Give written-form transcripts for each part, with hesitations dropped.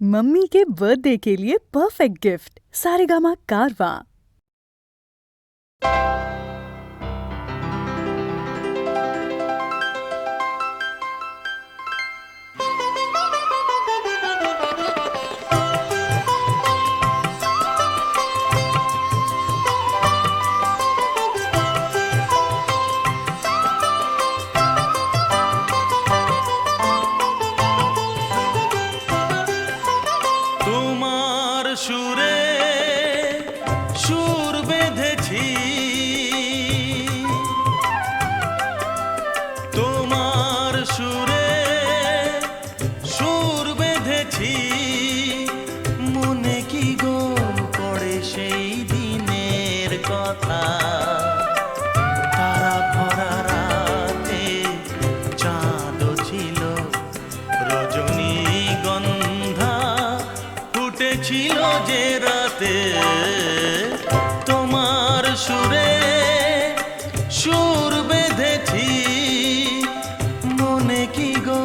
Mummy के birthday के लिए परफेक्ट गिफ्ट सारेगामा कारवां। সুরে সুর বেঁধেছি, তোমার সুরে সুর বেঁধেছি, মনে কি গো পড়ে সেই দিনের কথা। তারা ভরা রাতে চাঁদ ছিল, রজনীগন্ধা ফুটেছিল যে রাতে, তোমার সুরে সুর বেঁধেছি, মনে কি গো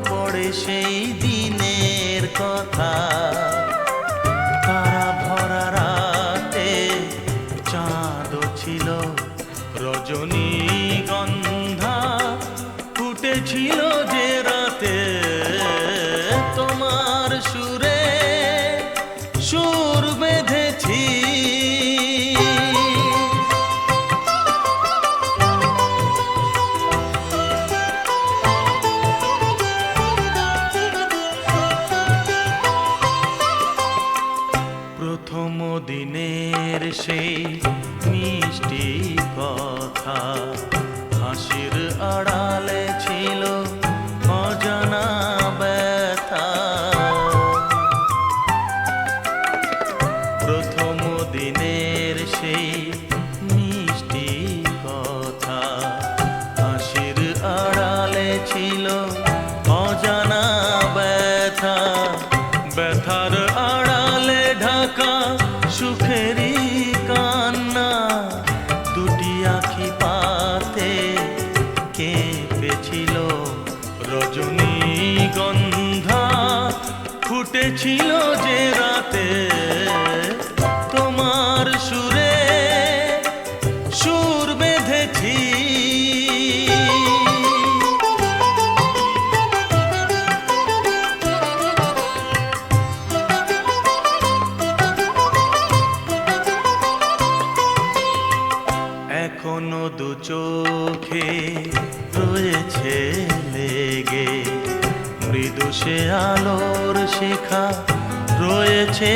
পড়ে সেই দিনের কথা। তারা ভরা রাতে চাঁদ ছিল, রজনীগন্ধা ফুটেছিল যে রাতে, তোমার সুরে সুর বেঁধেছি। প্রথম দিনের সেই মিষ্টি কথা, হাসির আড়ালে ছিল অজানা ব্যথা। প্রথম দিনের সেই মিষ্টি কথা, হাসির আড়ালে ছিল অজানা ব্যথা। ব্যথার আড়ালে ঢাকা সুখেরই কান্না, দুটি আঁখি পাতে কেঁপেছিল, রজনীগন্ধা ফুটেছিল যে রাতে, তোমার সুরে সুর বেঁধেছি। এখনো দু চোখে রয়েছে লেগে, মৃদু সে আলোর শিখা রয়েছে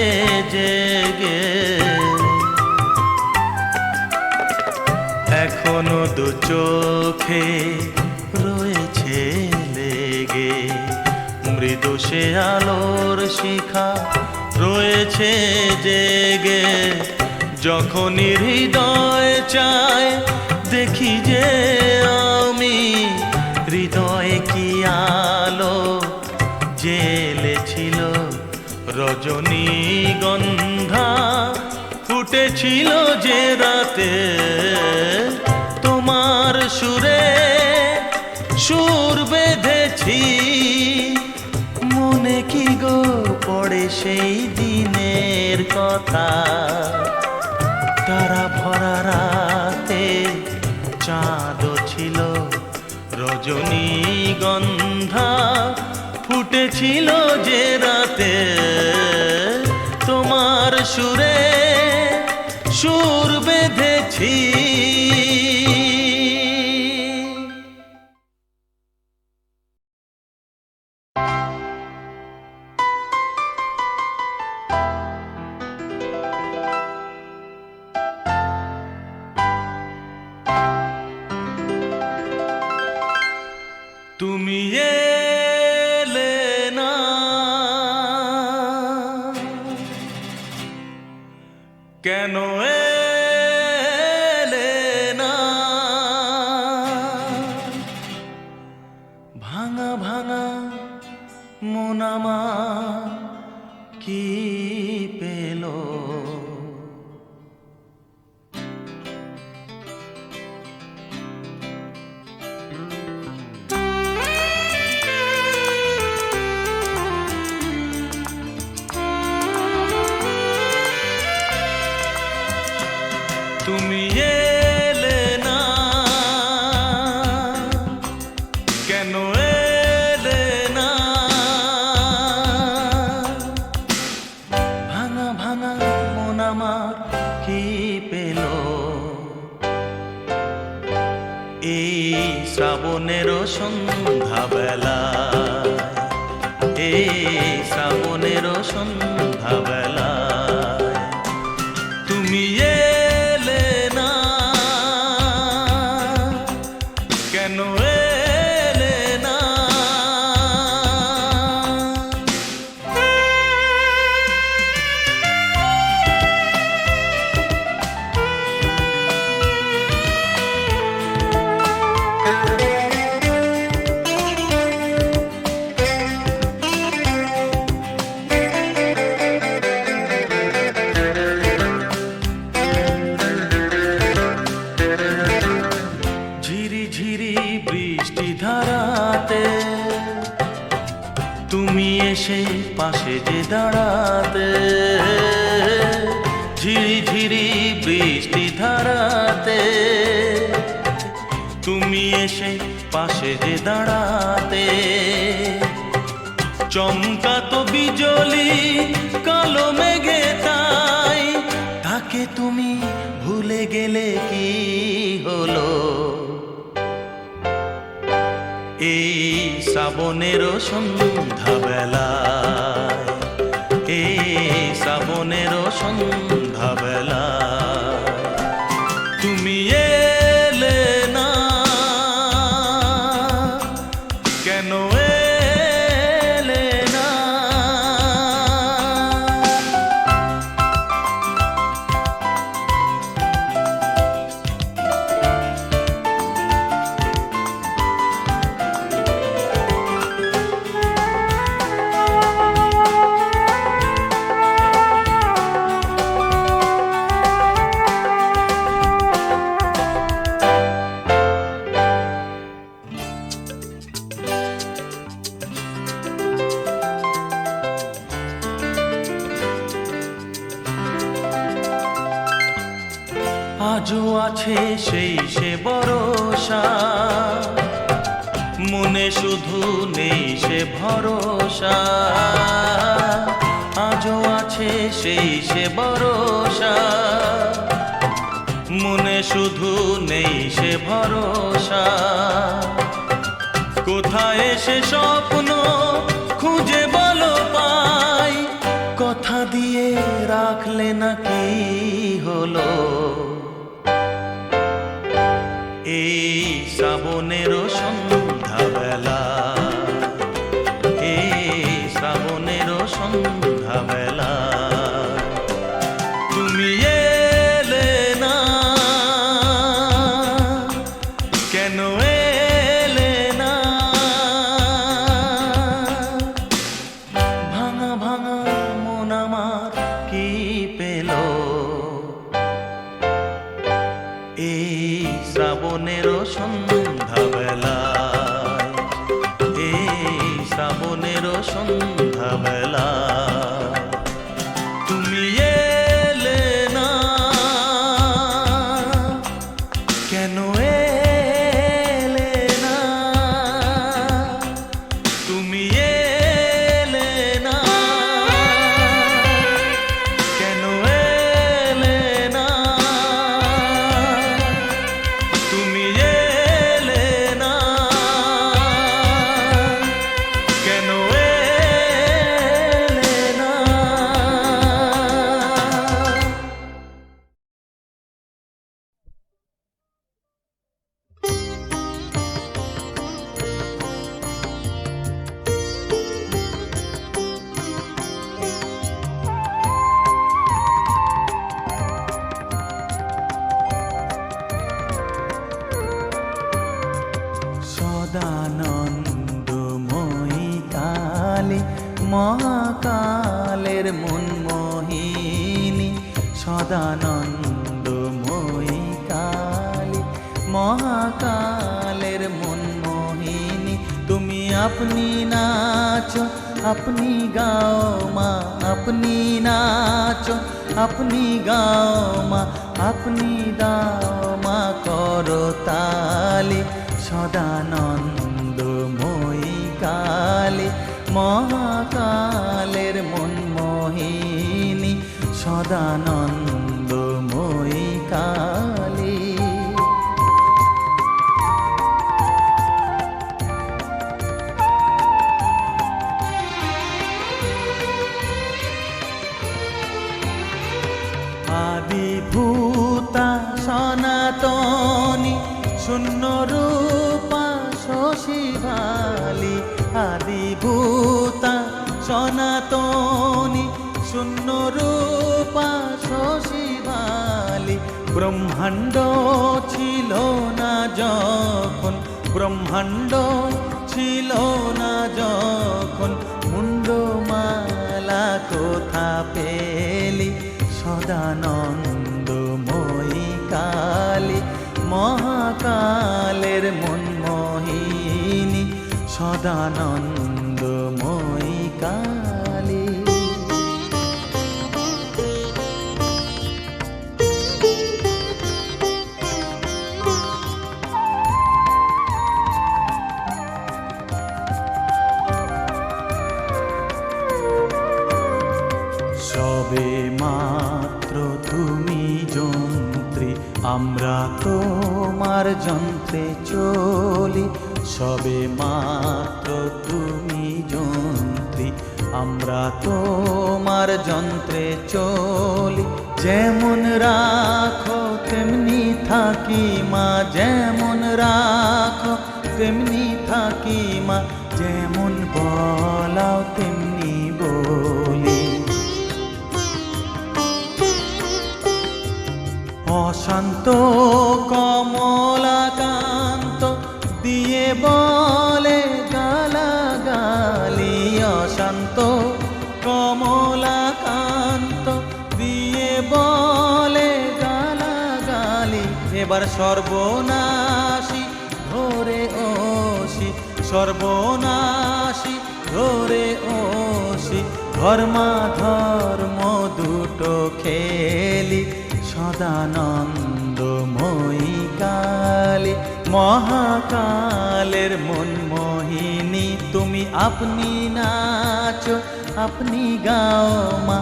জেগে। এখনো দু চোখে রয়েছে লেগে, মৃদু সে আলোর শিখা রয়েছে জেগে। যখনই হৃদয় চায় দেখি যে আমি, হৃদয়ে কি আলো জ্বেলেছিল, রজনীগন্ধা ফুটেছিল যে রাতে, তোমার সুরে সুর বেঁধেছি, মনে কি গো পড়ে সেই দিনের কথা। তারা ভরা রাতে চাঁদ ছিল, রজনীগন্ধা ফুটেছিল যে রাতে, তোমার সুরে সুর বেঁধেছি। তুমি এলে না, কেন এলে না, ভাঙা ভাঙা মন আমার কি পেল। সন্ধ্যাবেলায়, এই শ্রাবণের সন্ধ্যাবেলায় তুমি এলে না, কেন এলে না? ঝিরি ঝিরি বৃষ্টি ধারাতে তুমি এসে পাশে যে দাঁড়াতে, ঝিরি ঝিরি বৃষ্টি ধারাতে তুমি এসে পাশে যে দাঁড়াতে, চমকাতো বিজলি কালো মেঘে তাই, তাকে তুমি ভুলে গেলে কি হলো? এই শ্রাবণের সন্ধ্যাবেলায়, এই শ্রাবণের সন্ধ্যাবেলায় তুমি এলে না, কেন এলে না? আজও আছে সেই সে ভরসা, মনে শুধু নেই সে ভরসা, আজও আছে সেই সে ভরসা, মনে শুধু নেই সে ভরসা। কোথায় সে স্বপ্ন খুঁজে বলো পাই, কথা দিয়ে রাখলে না কি হলো? এই শ্রাবণের সন্ধ্যাবেলা, এই শ্রাবণের সন্ধ্যাবেলা তুমি এলে না, কেন এলে না? ভাঙা ভাঙা মন আমার কি পেল? এই শ্রাবণের সন্ধ্যাবেলায়, এই শ্রাবণের সন্ধ্যাবেলায় তুমি এলে না, কেন এলে না? তুমি এলে না, কেন এলে না? তুমি এলে না, কেন এলে না? সদানন্দময়ী কালী মহাকালের মনমোহিনী, সদানন্দময়ী কালী মহাকালের মনমোহিনী, তুমি আপনি নাচো আপনি গাও মা, আপনি নাচো আপনি গাও মা, আপনি দাও মা করতালি। সদানন্দময়ী কালী মহাকালের মনমোহিনী, সদানন্দময়ী কালী। আদিভূতা সনাতনী শূন্য রূপা শশীবালি, আদিভূতা সনাতনী শূন্য রূপা শশীবালি। ব্রহ্মাণ্ড ছিল না যখন, ব্রহ্মাণ্ড ছিল না যখন, মুন্ডমালা কোথা পেলি সদানন্দময়ী কালী, মহাকালের মনমোহিনী সদানন্দময়ী কালী। সবে মাত্র তুমি যন্ত্রী, আমরা তোমার যন্ত্রে চলি। সবে মাত্র তুমি যন্ত্রী, আমরা তোমার যন্ত্রে চলি। যেমন রাখো তেমনি থাকি মা, যেমন রাখো তেমনি থাকি মা, যেমন বলাও তেমনি বলি। অশান্ত কমলাকান্ত দিয়ে বলে গালাগালি, অশান্ত কমলাকান্ত দিয়ে বলে গালাগালি। এবার সর্বনাশী ধরে ওসি, সর্বনাশী ধরে ওসি, ধর্মাধর্ম দুটো খেলি সদানন্দময়ী কালী। মহাকালের মনমোহিনী তুমি, আপনি নাচো আপনি গাও মা,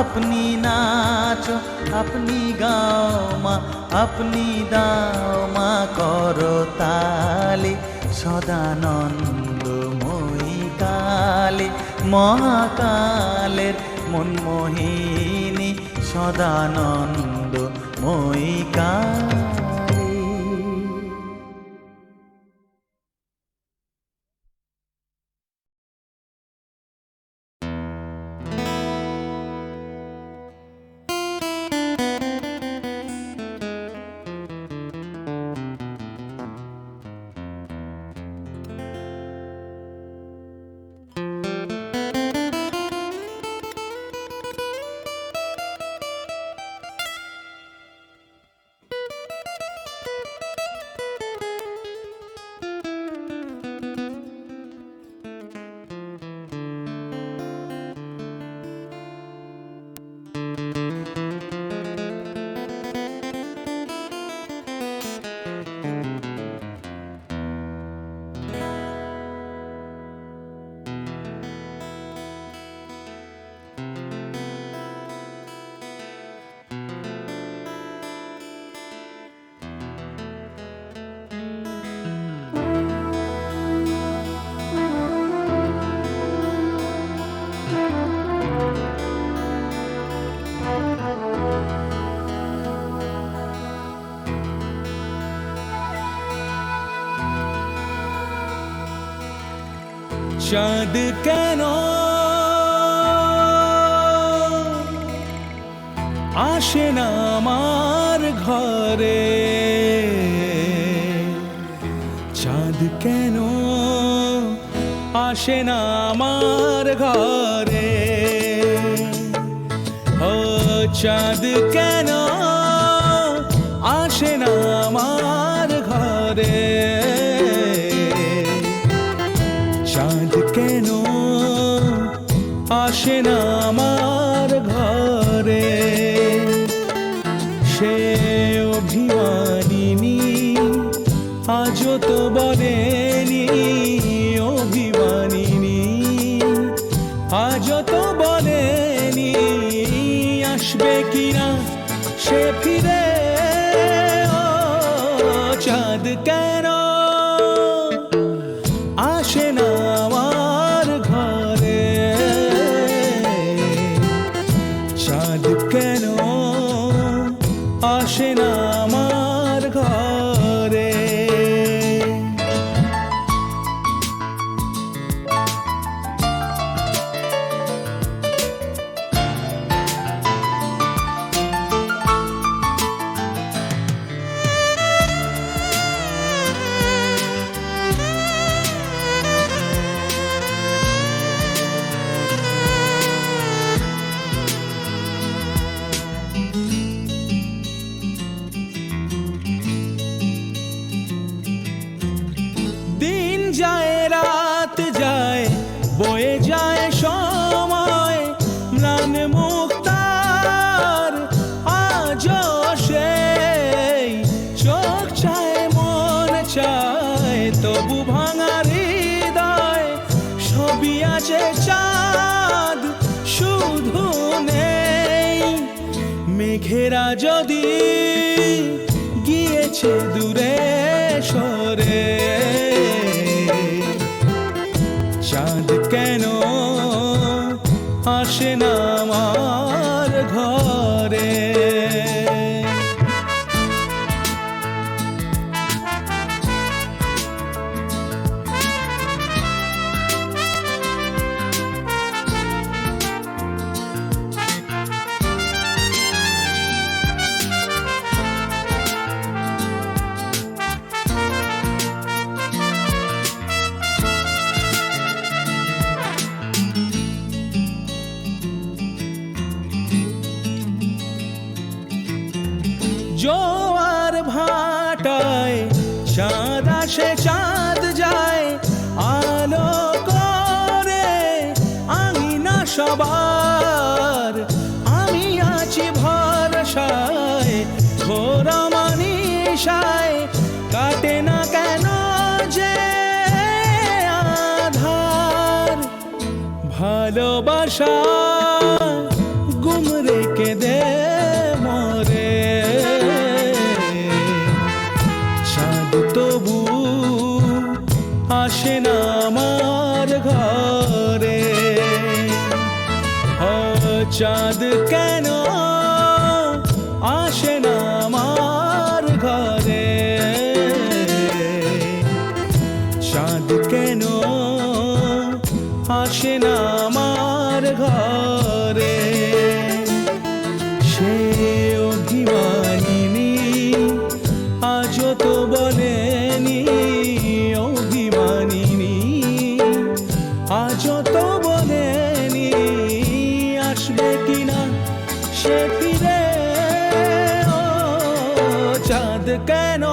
আপনি নাচো আপনি গাও মা, আপনি দাও মা করতালি সদানন্দময়ী কালী। মহাকালের মনমোহিনী সদানন্দময়ী কালী। চাঁদ কেন আসে না আমার ঘরে, চাঁদ কেন আসে না আমার ঘরে, ও চাঁদ কেন আসে না আমার ঘরে, চাঁদ কেন আসে না আমার ঘরে। সে অভিমানিনী আজও তো বলেনি, অভিমানিনী আজও তো বলেনি আসবে কিনা সে ফিরে। ও চাঁদ কেন আসে না আমার ঘরে। মেঘেরা যদি গিয়েছে দূরে সরে, চাঁদ কেন আসে না আমার ঘরে? জোয়ার ভাটায় চাঁদ আসে চাঁদ যায়, আলো করে আঙিনা সবার। আমি আছি ভরসায় ঘোরা মানিসায়, কাটে না কেন যে আধার? ভালোবাসা গুম রেখে দে মরে, চাঁদ তবু আসে না আমার ঘরে। চাঁদ কেন আসে না আমার ঘরে? চাঁদ কেন আসে না আমার ঘরে? সে অভিমানিনী আজও তো বলেনি, অভিমানিনী আজও তো বলেনি আসবে কিনা সে ফিরে। ও চাঁদ কেন?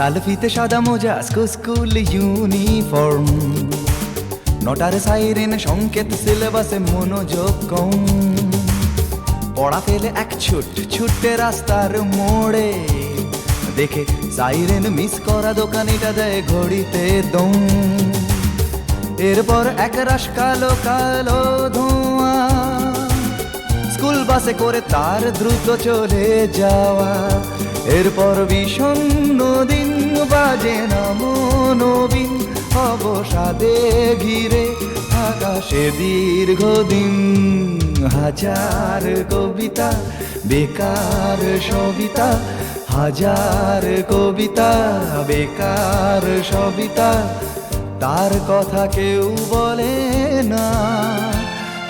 লাল ফিতে সাদা মোজা স্কুল ইউনিফর্ম, নটার সাইরেন সংকেত সিলেবাসে মনোযোগ কম। পড়া ফেলে এক ছুটে রাস্তার মোড়ে, দেখে সাইরেন মিস করা দোকানিটা দেয় ঘড়িতে দম। এরপর এক রাশ কালো কালো ধোঁয়া, স্কুল বাসে করে তার দ্রুত চলে যাওয়া। এরপর বিষণ্ণ দিন বাজে না মনোবিন, অবসাদে ঘিরে আকাশে দীর্ঘদিন। হাজার কবিতা বেকার সবিতা, হাজার কবিতা বেকার সবিতা। তার কথা কেউ বলে না,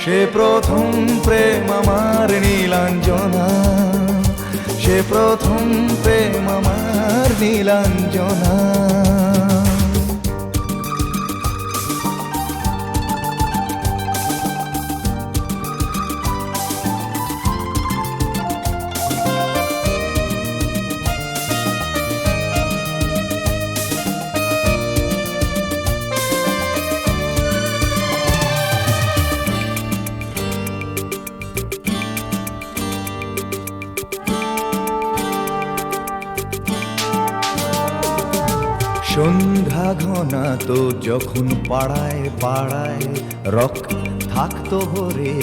সে প্রথম প্রেম আমার নীলাঞ্জনা, সে প্রথম প্রেম আমার নীলাঞ্জনা। আনাঘনা তো যখন পাড়ায় পাড়ায় রক থাকতো ভরে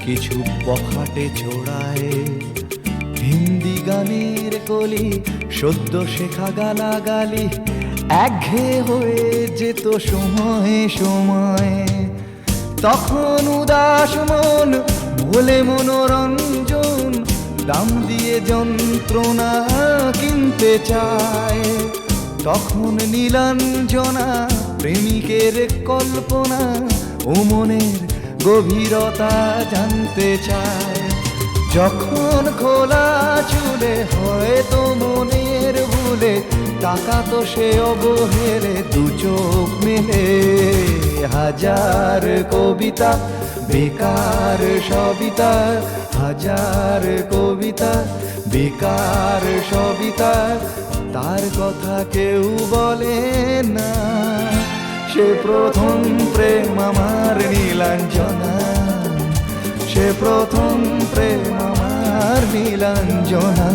কিছু বখাটে ছোড়ায়, হিন্দি গানের কলি সদ্য শেখা গালাগালি একঘেয়ে হয়ে যেত সময়ে সময়ে। তখন উদাস মন বলে মনোরঞ্জন দাম দিয়ে যন্ত্রণা কিনতে চায়। তখন নীলাঞ্জনা প্রেমিকের কল্পনা ও মনের গভীরতা জানতে চায়। যখন খোলা চুলে হয়তো মনের ভুলে তাকাতো সে অবহেলে দু চোখ মেলে। হাজার কবিতা বেকার সবিতা, হাজার কবিতা বেকার সবিতা, তার কথা কেউ বলে না। সে প্রথম প্রেম আমার নীলাঞ্জনা, সে প্রথম প্রেম আমার নীলাঞ্জনা।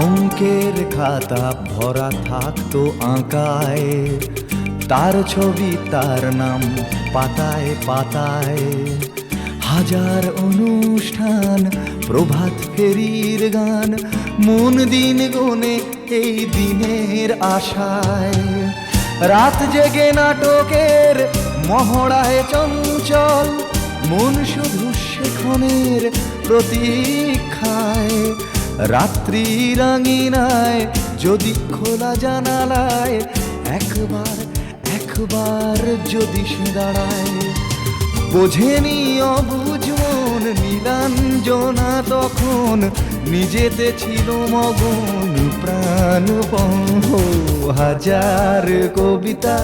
অঙ্কের খাতা ভরা থাকতো আঁকায়, তার ছবি তার নাম পাতায় পাতায়। হাজার অনুষ্ঠান প্রভাত ফেরির গান মন দিন গুনে এই দিনের আশায়। রাত জেগে নাটকের মহড়ায় চঞ্চল মন শুধু সেক্ষণের প্রতীক্ষায়। রাত্রি রাঙিনায় যদি খোলা জানালায় একবার একবার যদি সে দাঁড়ায়। বোঝেনি অবুঝ মন নীলাঞ্জনা তখন নিজেতে ছিল মগন প্রাণপণ। হাজার কবিতা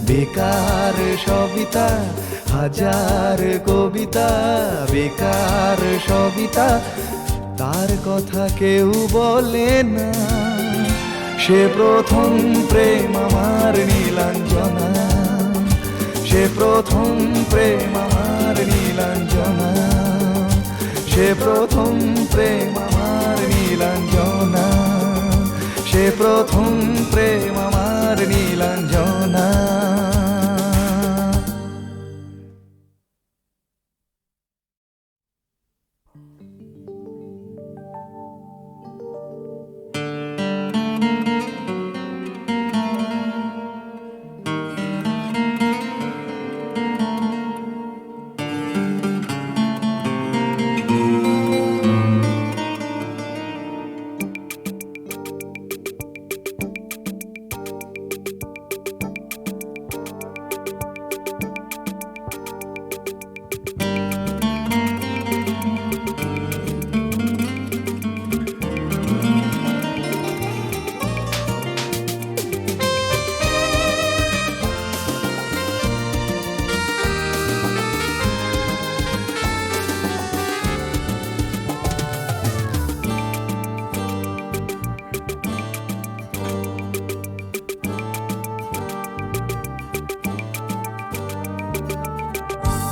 বেকার সবিতা, হাজার কবিতা বেকার সবিতা, তার কথা কেউ বলে না। সে প্রথম প্রেম আমার নীলাঞ্জনা, সে প্রথম প্রেম আমার নীলাঞ্জনা, সে প্রথম প্রেম আমার নীলাঞ্জনা, সে প্রথম প্রেম আমার নীলাঞ্জনা।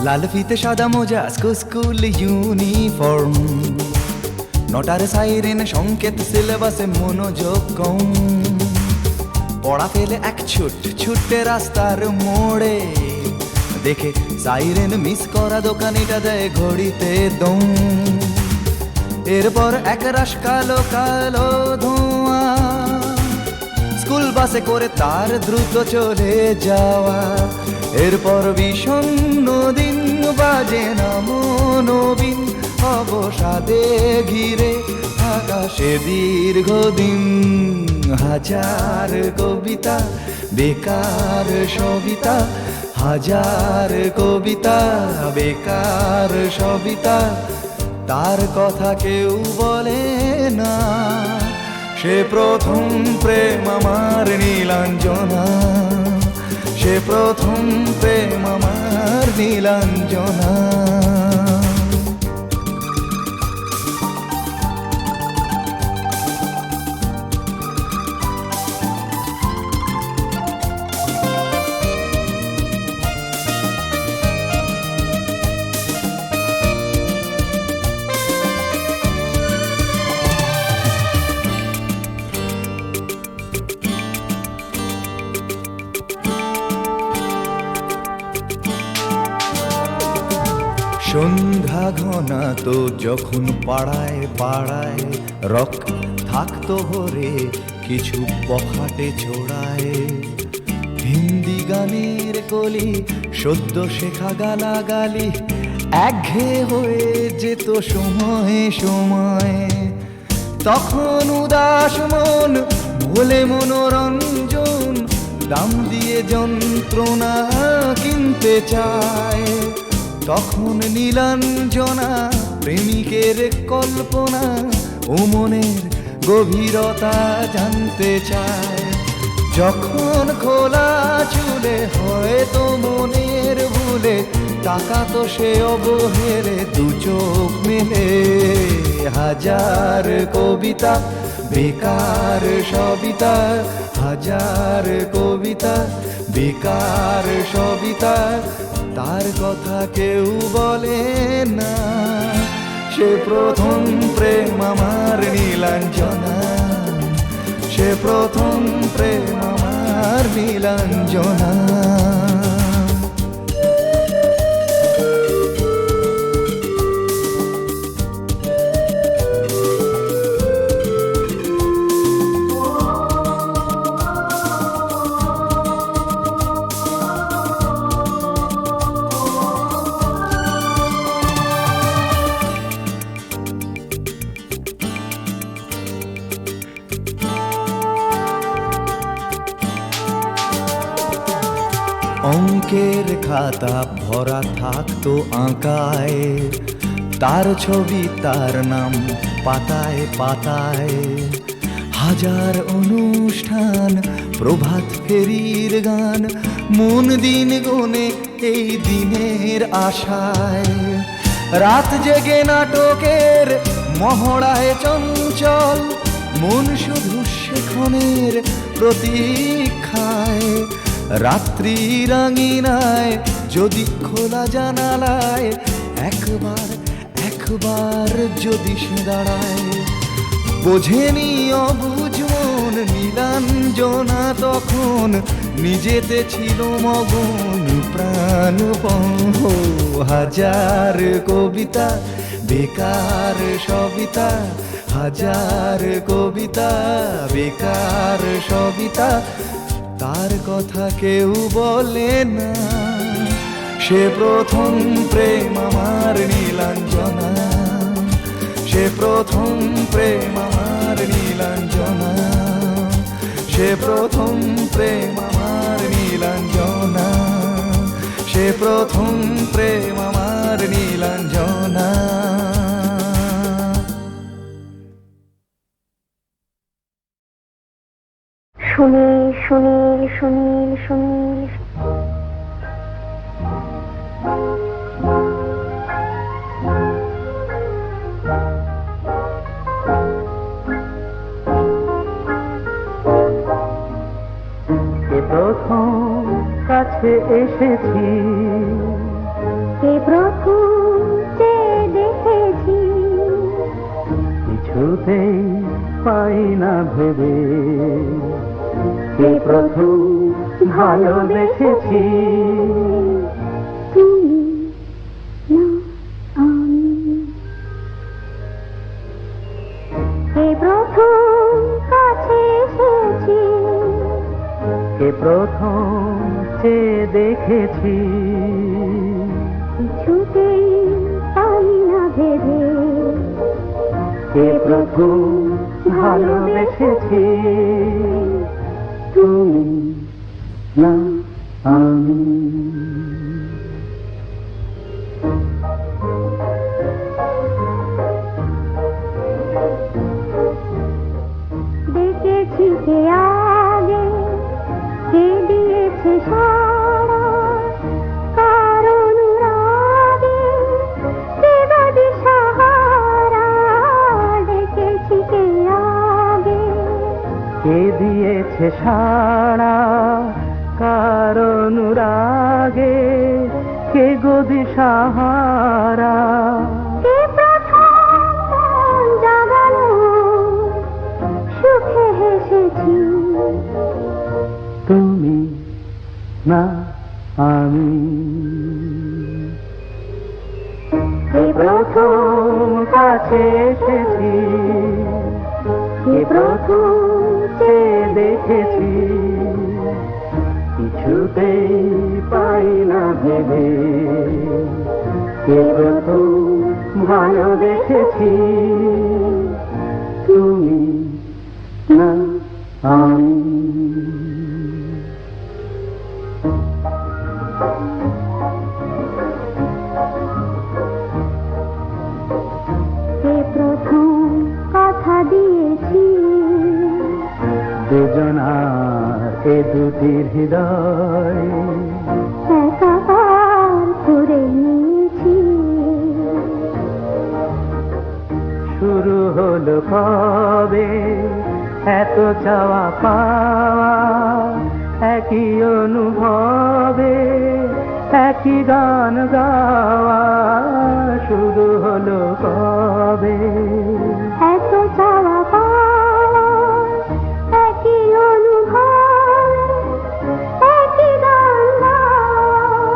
লাল ফিতে সাদা মোজা স্কুল ইউনিফর্ম, নটার সাইরেন সংকেত সিলেবাসে মনোযোগ কম। পড়া ফেলে এক ছুটে রাস্তার মোড়ে দেখে সাইরেন মিস করা দোকানিটা দেয় ঘড়িতে দম। এরপর একরাশ কালো কালো ধোঁয়া স্কুল বাসে করে তার দ্রুত চলে যাওয়া। এরপর বিষণ্ণ দিন বাজে না মনোবিন অবসাদে ঘিরে আকাশে দীর্ঘদিন। হাজার কবিতা বেকার সবিতা, হাজার কবিতা বেকার সবিতা, তার কথা কেউ বলে না। সে প্রথম প্রেম আমার নীলাঞ্জনা, সে প্রথম প্রেম আমার নীলাঞ্জনা। সন্ধ্যা ঘনা তো যখন পাড়ায় পাড়ায় রক থাকতো ভরে কিছু বখাটে ছোড়ায়, হিন্দি গানের কলি সদ্য শেখা গালাগালি একঘেয়ে হয়ে যেত সময়ে সময়ে। তখন উদাস মন ভোলে মনোরঞ্জন দাম দিয়ে যন্ত্রণা কিনতে চায়। তখন নীলাঞ্জনা প্রেমিকের কল্পনা ও মনের গভীরতা জানতে চায়। যখন খোলা চুলে হয়তো মনের ভুলে তাকাতো সে অবহেলে দু চোখ মেলে। হাজার কবিতা বেকার সবিতা, হাজার কবিতা বেকার সবিতা, তার কথা কেউ বলে না। সে প্রথম প্রেম আমার নীলাঞ্জনা, সে প্রথম প্রেম আমার নীলাঞ্জনা। অঙ্কের খাতা ভরা থাকতো আঁকায়, তার ছবি তার নাম পাতায় পাতায়। হাজার অনুষ্ঠান প্রভাত ফেরির গান, মন দিন গুনে এই দিনের আশায়। রাত জেগে নাটকের মহড়ায় চঞ্চল মন শুধু সেক্ষণের প্রতীক্ষায়। রাত্রি রাঙিনায় যদি খোলা জানালায় একবার একবার যদি সে দাঁড়ায়। বোঝেনি অবুঝ মন নীলাঞ্জনা তখন নিজেতে ছিল মগন প্রাণপণ। হাজার কবিতা বেকার সবিতা, হাজার কবিতা বেকার সবিতা, তার কথা কেউ বলে না। সে প্রথম প্রেম আমার নীলাঞ্জনা, সে প্রথম প্রেম আমার নীলাঞ্জনা, সে প্রথম প্রেম আমার নীলাঞ্জনা, সে প্রথম প্রেম আমার নীলাঞ্জনা। সুনীল সুনীল সুনীল সুনীল প্রথম কাছে এসেছি, কে প্রথম চেয়ে দেখেছি, কিছুতেই পাই না ভেবে কে প্রথম ভালোবেসেছি। তুমি না আমি, কে প্রথম কাছে এসেছি, কে প্রথম চেয়ে দেখেছি, কিছুতেই পাই না ভেবে কে প্রথম ভালোবেসেছি। তুমি না আমি। দেখেছি কে আগে, কে দিয়েছে সাথ, জাগে কে গো দিশাহারা? কে প্রথম মন জাগালো সুখে হেসেছি। তুমি না আমি। কে প্রথম কাছে এসেছি, কে প্রথম চেয়ে দেখেছি, কিছুতেই পাই না ভেবে, কে প্রথম ভালোবেসেছি, তুমি না আমি। কে প্রথম কথা দিয়েছি, দুজনার এ দুটি হৃদয় একাকার করে নিয়েছি। শুরু হলো কবে এত চাওয়া পাওয়া, একই অনুভবে একই গান গাওয়া। শুরু হলো কবে এত চাওয়া পাওয়া, একই অনুভব, একই গান গাওয়া।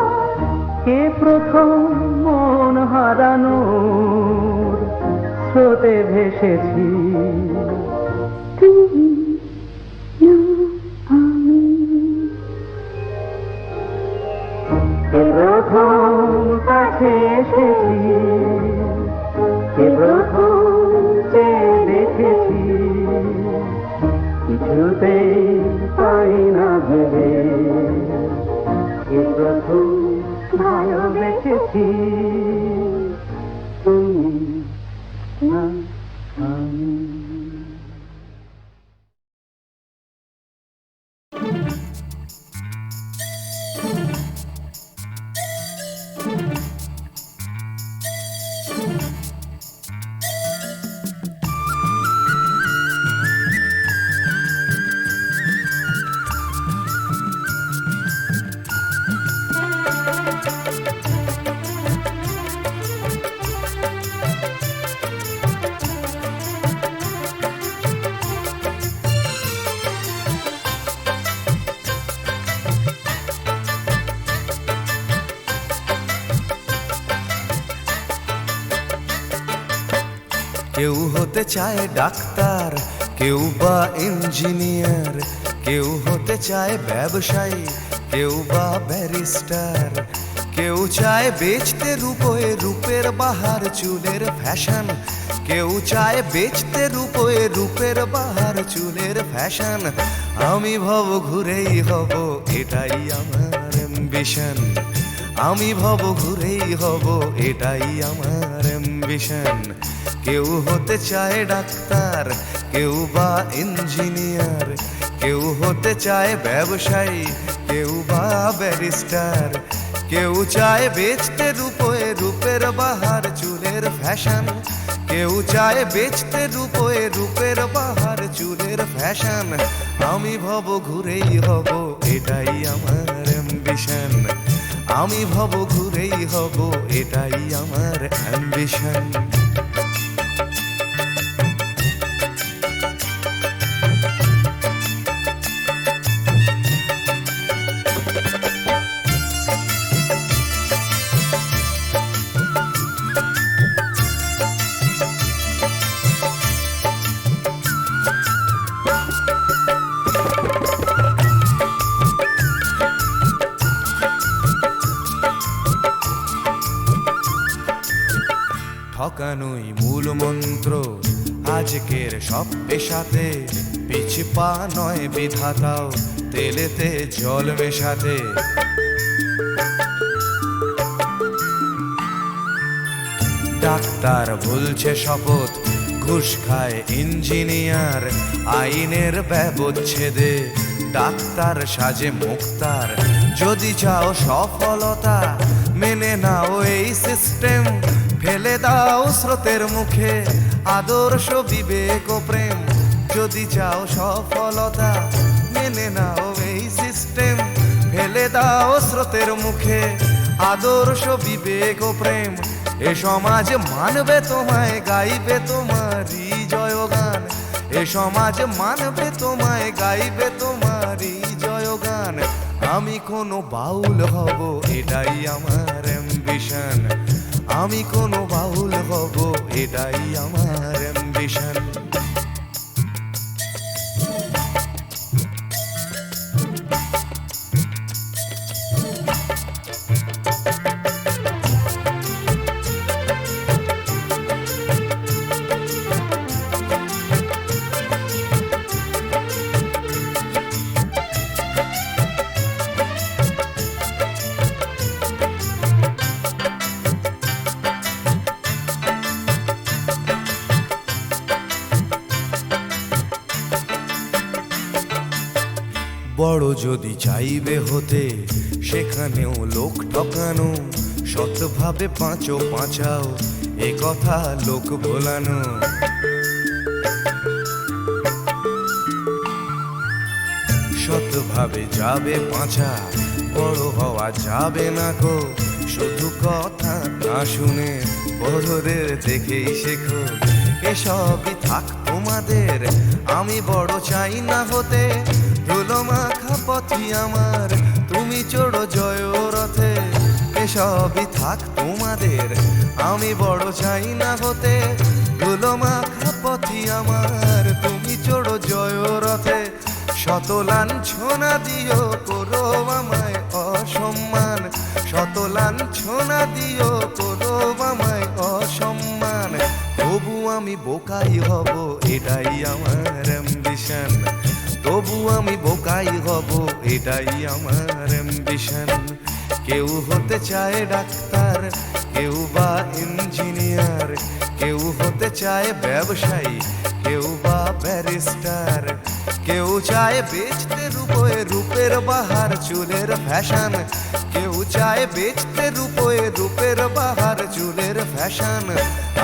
কে প্রথম মন হারানোর স্রোতে ভেসেছি, তুমি না আমি। কে প্রথম কাছে এসেছি, কে প্রথম চেয়ে দেখেছি, কিছুতেই পাই না ভেবে, কে প্রথম ভালোবেসেছি, তুমি না আমি। কেউ হতে চায় ডাক্তার, কেউ বা ইঞ্জিনিয়ার, কেউ হতে চায় ব্যবসায়ী, কেউ বা ব্যারিস্টার, কেউ চায় বেচতে রূপোয় রূপের বাহার চুলের ফ্যাশন, কেউ চায় বেচতে রূপোয় রূপের বাহার চুলের ফ্যাশন। আমি ভব ঘুরেই হব এটাই আমার অ্যাম্বিশন, আমি ভব ঘুরেই হব এটাই আমার অ্যাম্বিশন। কেউ হতে চায় ডাক্তার, কেউ বা ইঞ্জিনিয়ার, কেউ হতে চায় ব্যবসায়ী, কেউ বা ব্যারিস্টার, কেউ চায় বেচতে রূপোয় রূপের বাহার চুলের ফ্যাশন, কেউ চায় বেচতে রূপোয় রূপের বাহার চুলের ফ্যাশন। আমি ভব ঘুরেই হব এটাই আমার অ্যাম্বিশন, আমি ভব ঘুরেই হব এটাই আমার অ্যাম্বিশন। ঠকানোই মূল মন্ত্র আজকের সব পেশাতে, পিছে পা নয় বিধাতাও তেলেতে জল মেশাতে। ডাক্তার ভুলছে শপথ, ঘুষ খায় ইঞ্জিনিয়ার, আইনের ব্যবচ্ছেদে ডাক্তার সাজে মুক্তার। যদি চাও সফলতা মেনে নাও এই সিস্টেম, ফেলে দাও স্রোতের মুখে আদর্শ বিবেক ও প্রেম। যদি চাও সফলতা মেনে নাও এই সিস্টেম, ফেলে দাও স্রোতের মুখে আদর্শ বিবেক ও প্রেম। এ সমাজ মানবে তোমায়, গাইবে তোমারই জয়গান। এ সমাজ মানবে তোমায়, গাইবে তোমারই জয়গান। আমি কোনো বাউল হব, এটাই আমার অ্যাম্বিশন। আমি কোনো বাউল হব, এটাই আমার অ্যাম্বিশন। বড় যদি চাইবে হতে, সেখানেও লোক ঠকানো। সৎভাবে পাঁচো পাঁচাও, এ কথা লোক ভোলানো। সৎভাবে যাবে পাঁচা, বড় হওয়া যাবে না গো। শুধু কথা না শুনে বড়দের দেখেই শেখো। এসবই থাক তোমাদের, আমি বড় চাই না হতে। ধুলো মাখা পথি আমার, তুমি চড়ো জয় রথে। এসবই থাক তোমাদের, আমি বড় চাই না হতে। ধুলো মাখা পথি আমার, তুমি চড়ো জয় রথে। শত লাঞ্ছনা দিও, করো আমায় অসম্মান। শত লাঞ্ছনা দিও, করো আমায় অসম্মান। তবু আমি বোকাই হব, এটাই আমার অ্যাম্বিশন। তবু আমি বোকাই হব, এটাই আমার অ্যাম্বিশন। কেউ হতে চায় ডাক্তার, কেউ বা ইঞ্জিনিয়ার। কেউ হতে চায় ব্যবসায়ী, কেউ বা ব্যারিস্টার। কেউ চায় বেচতে রূপে রূপের বাহার, চুলের ফ্যাশন। কেউ চায় বেচতে রূপে রূপের বাহার, চুলের ফ্যাশন।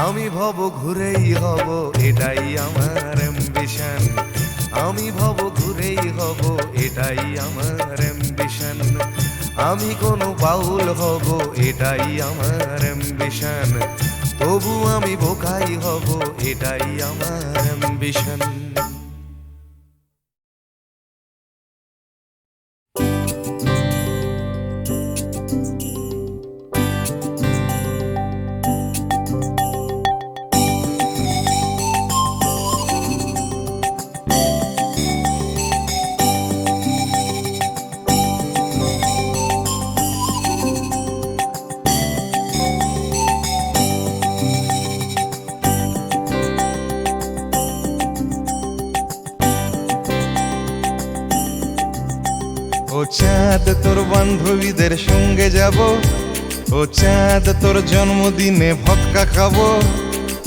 আমি ভব ঘুরেই হব, এটাই আমার অ্যাম্বিশন। আমি ভব ঘুরেই হব, এটাই আমার অ্যাম্বিশন। আমি কোনো বাউল হব, এটাই আমার অ্যাম্বিশন। তবু আমি বোকাই হব, এটাই আমার অ্যাম্বিশন। ও চাঁদ তোর বান্ধবীদের সঙ্গে যাব, ও চাঁদ তোর জন্মদিনে ভক্কা খাবো।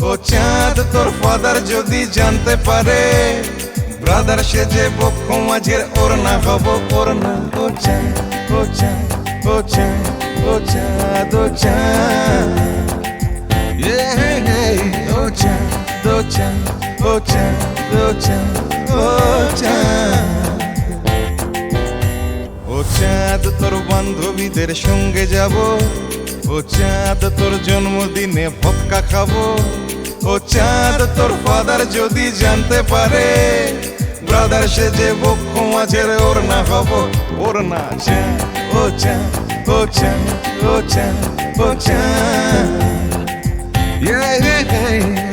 ও চাঁদ তোর ফাদার যদি জানতে পারে, ব্রাদার সেজে বক্ষ মাঝের ওড়না হব ওড়না। ও চাঁদ, ও চাঁদ, ও চাঁদ, ও চাঁদ, ও চাঁদ, ও চাঁদ, ও চাঁদ, ও চাঁদ, ও চাঁদ, ও চাঁদ। ও চাঁদ তোর বান্ধবীদের সঙ্গে যাব, ও চাঁদ তোর জন্মদিনে ভক্কা খাবো। ও চাঁদ তোর ফাদার যদি জানতে পারে, ব্রাদার সেজে বক্ষ মাঝের ওড়না হব ওড়না। চাঁদ, ও চাঁদ, ও চাঁদ, ও চাঁদ, ও চাঁদ,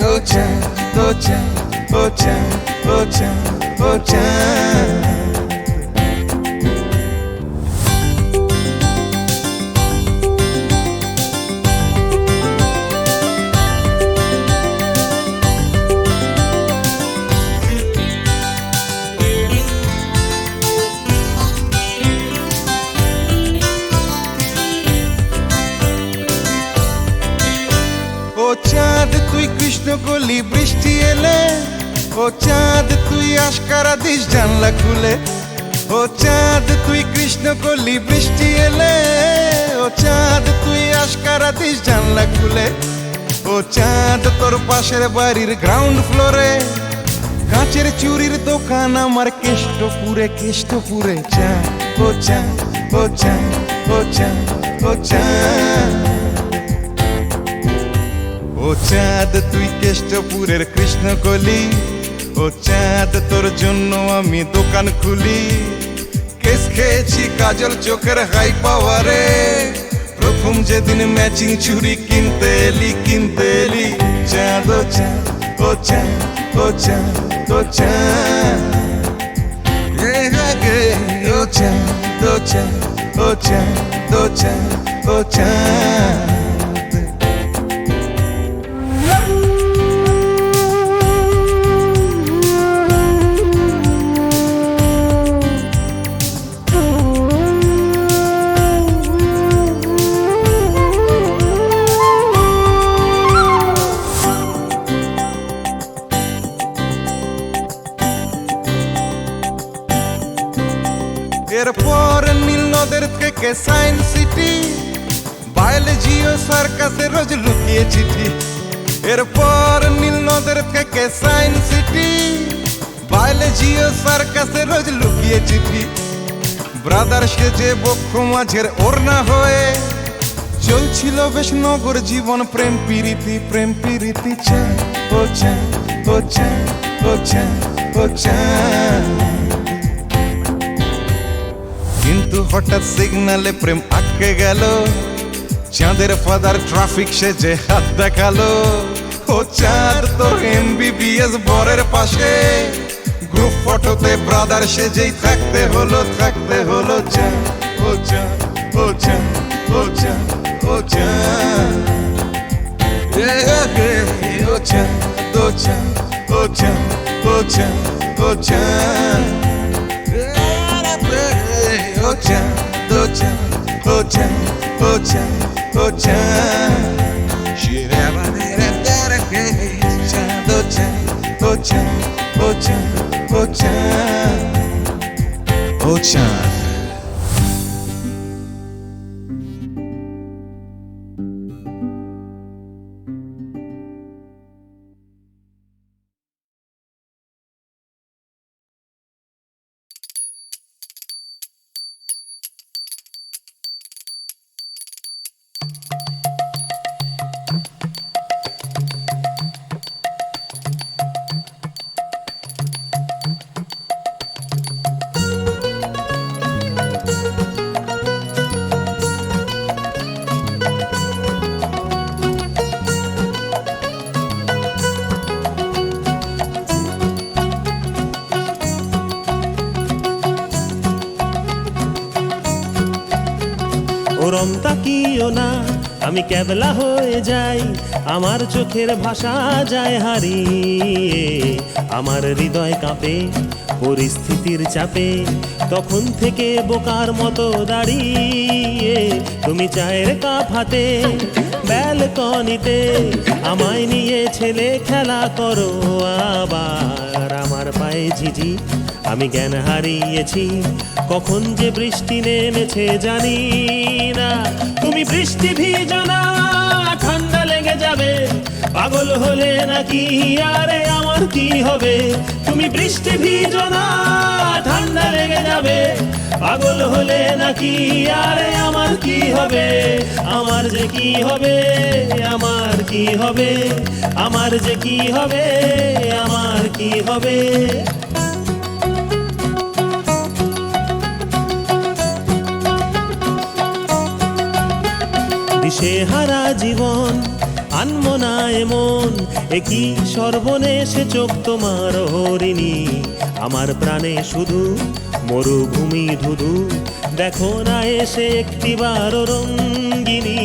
ও চাঁদ, ও চাঁদ, ও চাঁদ, ও চাঁদ, ও চাঁদ। ও চাঁদ তুই কৃষ্ণ কলি বৃষ্টি এলে, ও চাঁদ তুই আশকারা দিস জানলা খুলে। ও চাঁদ তুই কৃষ্ণ কলি বৃষ্টি এলে, ও চাঁদ তুই আশকারা দিস জানলা খুলে। ও চাঁদ তোর পাশের বাড়ির গ্রাউন্ড ফ্লোরে, কাঁচের চুরির দোকান আমার কেষ্টপুরে কেষ্টপুরে। চাঁদ, ও চাঁদ, ও চাঁদ ও চাঁদ ও চাঁদ ও চাঁদ তুই কেষ্টপুরের কৃষ্ণকলি ও চাঁদ তোর জন্য আমি দোকান খুলি কেস খেয়েছি কাজল চোখের হাই পাওয়ারে প্রথম যেদিন ম্যাচিং চুড়ি কিনতে এলি চাঁদ ও চাঁদ ও চাঁদ ও চাঁদ ও চাঁদ ও চাঁদ ও চাঁদ ও চাঁদ ও চাঁদ ও চাঁদ এরপর নীল নদের থেকে সায়েন্স সিটি বায়োলজি ও সার্কাসে রোজ লুকিয়ে চিঠি এরপর নীল নদের থেকে সায়েন্স সিটি বায়োলজি ও সার্কাসে রোজ লুকিয়ে চিঠি ব্রাদার সেজে বক্ষ মাঝের ওড়না হয়ে চলছিল বেশ নগর জীবন প্রেম প্রীতি চাঁদ ও চাঁদ ও চাঁদ ও চাঁদ ও চাঁদ কিন্তু হঠাৎ সিগনালে প্রেম আটকে গেল চাঁদের ফাদার ট্রাফিক সেজে হাত দেখালো ও চাঁদ তোর MBBS বরের পাশে গ্রুপ ফটোতে ব্রাদার সেজেই থাকতে হলো চাঁদ ও চাঁদ ও চাঁদ ও চাঁদ ও চাঁদ ও চাঁদ ও চাঁদ ও চাঁদ ও চাঁদ ও চাঁদ ও চাঁদ ও চাঁদ ও চাঁদ ও চাঁদ ও চাঁদ চাঁদ ও চাঁদ ও চাঁদ ও চাঁদ ও চাঁদ ও চাঁদ ওরম তাকিও না আমি ক্যাবলা হয়ে যাই আমার চোখের ভাষা যায় হারিয়ে আমার হৃদয় কাঁপে পরিস্থিতির চাপে তখন থেকে বোকার মতো দাঁড়িয়ে তুমি চায়ের কাপ হাতে ব্যালকনিতে আমায় নিয়ে ছেলে খেলা করো আবার আমার পায়ে ঝিঝি আমি জ্ঞান হারিয়েছি কখন যে বৃষ্টি নেমেছে জানি না তুমি বৃষ্টি ভিজো না ঠান্ডা লেগে যাবে পাগল হলে নাকি আরে আমার কি হবে তুমি বৃষ্টি ভিজো না ঠান্ডা লেগে যাবে পাগল হলে নাকি আরে আমার কি হবে আমার যে কি হবে আমার কি হবে আমার যে কি হবে আমার কি হবে দিশেহারা জীবন আনমনা এমন একই সর্বনেশে চোখ তোমার হরিণী আমার প্রাণে শুধু মরুভূমি ধুধু দেখো না এসে একটিবার রঙ্গিনী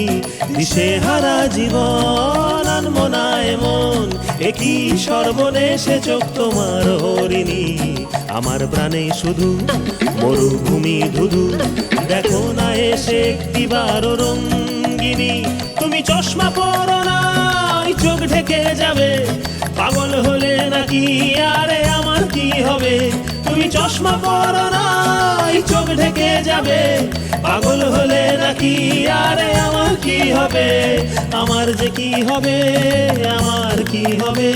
দিশেহারা জীবন আনমনা এমন একই সর্বনেশে চোখ তোমার হরিণী আমার প্রাণে শুধু মরুভূমি ধুধু দেখো না এসে একটিবার রঙ্গিনী তুমি চশমা পরো না চোখ ঢেকে যাবে পাগল হলে নাকি আরে আমার কি হবে তুমি চশমা পরো না চোখ ঢেকে যাবে পাগল হলে নাকি আরে আমার কি হবে আমার যে কি হবে আমার কি হবে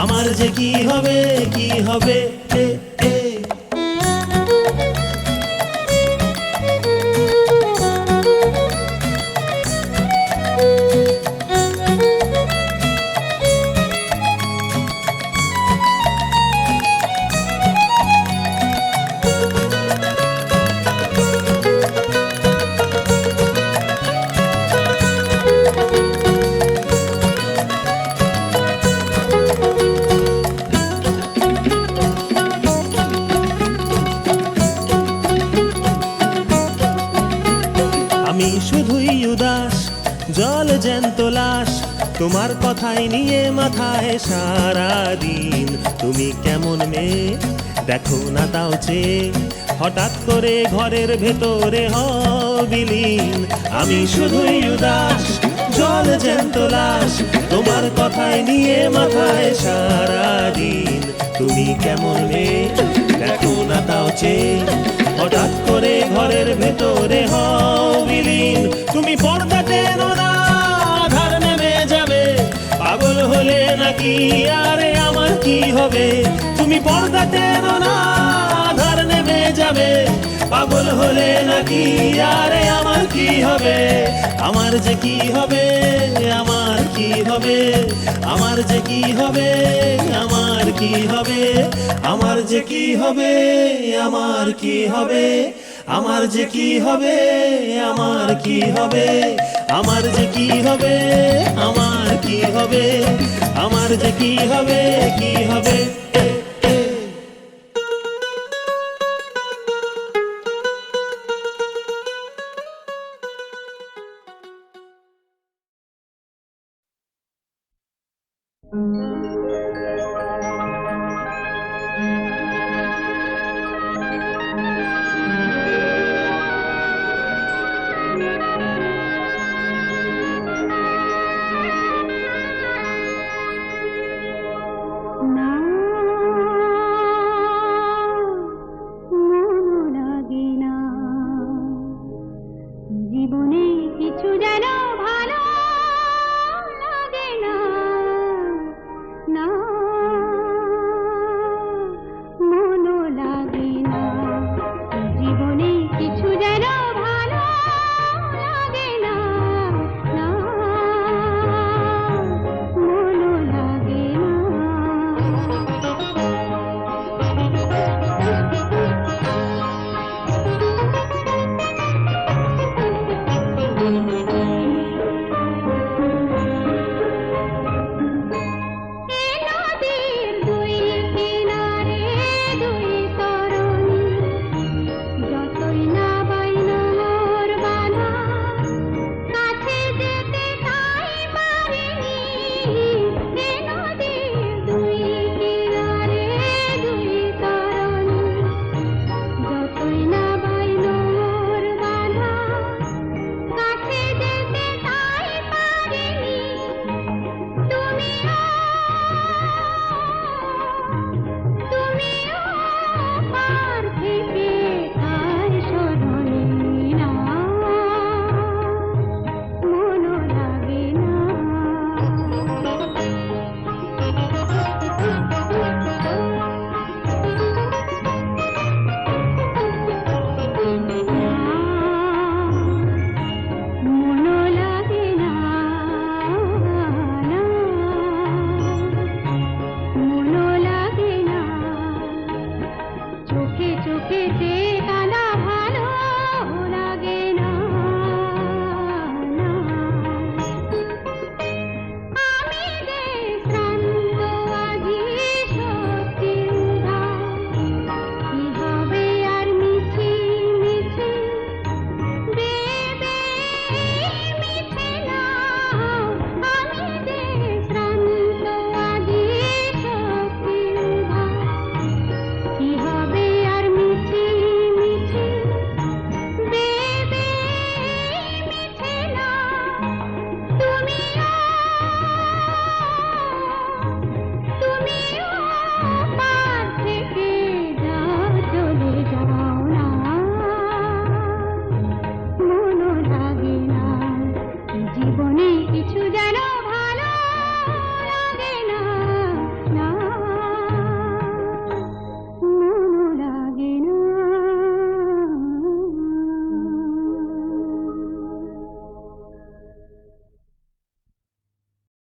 আমার যে কি হবে কি হবে আমি শুধুই উদাস জল জ্যান্ত লাশ, তোমার কথাই নিয়ে মাথায় সারাদিন। তুমি কেমন মেয়ে দেখো না তাও চেয়ে, হঠাৎ করে ঘরের ভেতরে বিলীন। আমি শুধুই উদাস জল জ্যান্ত লাশ, তোমার কথাই নিয়ে মাথায় সারাদিন। তুমি কেমন মেয়ে দেখো না তাও চেয়ে, হঠাৎ করে ঘরের ভেতরে বিলীন। তুমি পর্দা টেনো না আধার নেমে যাবে, পাগল হলে নাকি আরে আমার কি হবে? তুমি পর্দা টেনো না আধার নেমে যাবে, পাগল হলে নাকি আরে আমার কি হবে? আমার যে কি হবে, আমার কি হবে, আমার যে কি হবে, আমার কি হবে, আমার যে কি হবে, আমার কি হবে, আমার যে কি হবে, আমার কি হবে, আমার যে কি হবে, আমার কি হবে, আমার যে কি হবে, কি হবে। না মন লাগে না জীবনে কিছু